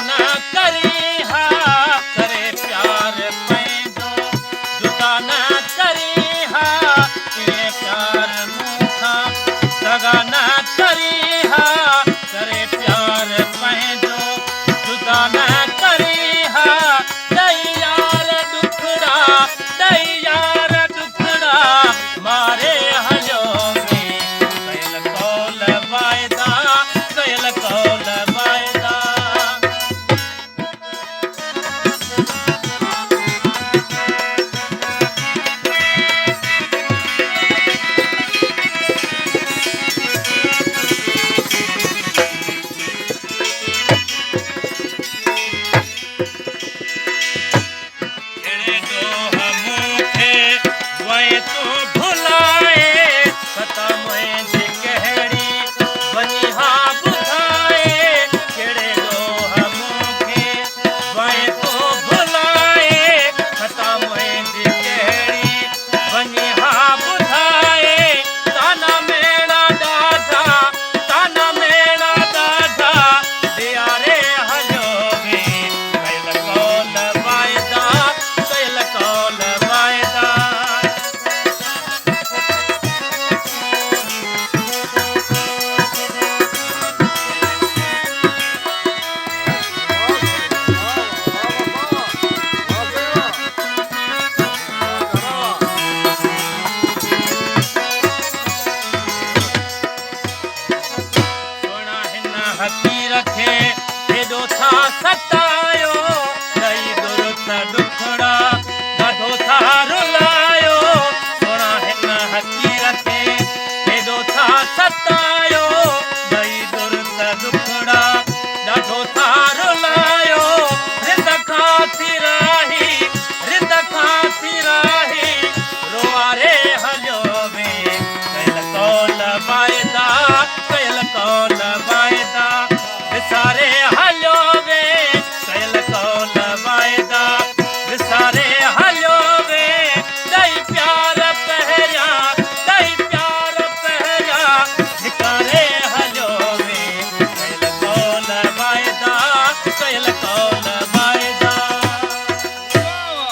न करी हा करे प्यार पंहिंजो जुदा न करी हा इहे प्यार मूंखां दगा न करी हा करे प्यार पंहिंजो जुदा न करी हा ॾई यार ॾुखड़ा मारे हलियो कयल कौल वाइदा कयल कौल वाइदा कहिड़े ॾोह मूंखे वए तूं भुलाए पता मुंहिंजी कहिड़ी वञी हा ॿुधाए कहिड़े ॾोह मूंखे वए तूं भुलाए पता मुंहिंजी कहिड़ी वञी हा ॿुधाए ताना मेणा ॾाढा ॾियारे हलियो कयल कौल वाइदा कयल कौल वाइदा सोना हिन हकीर खे हेॾो छा सत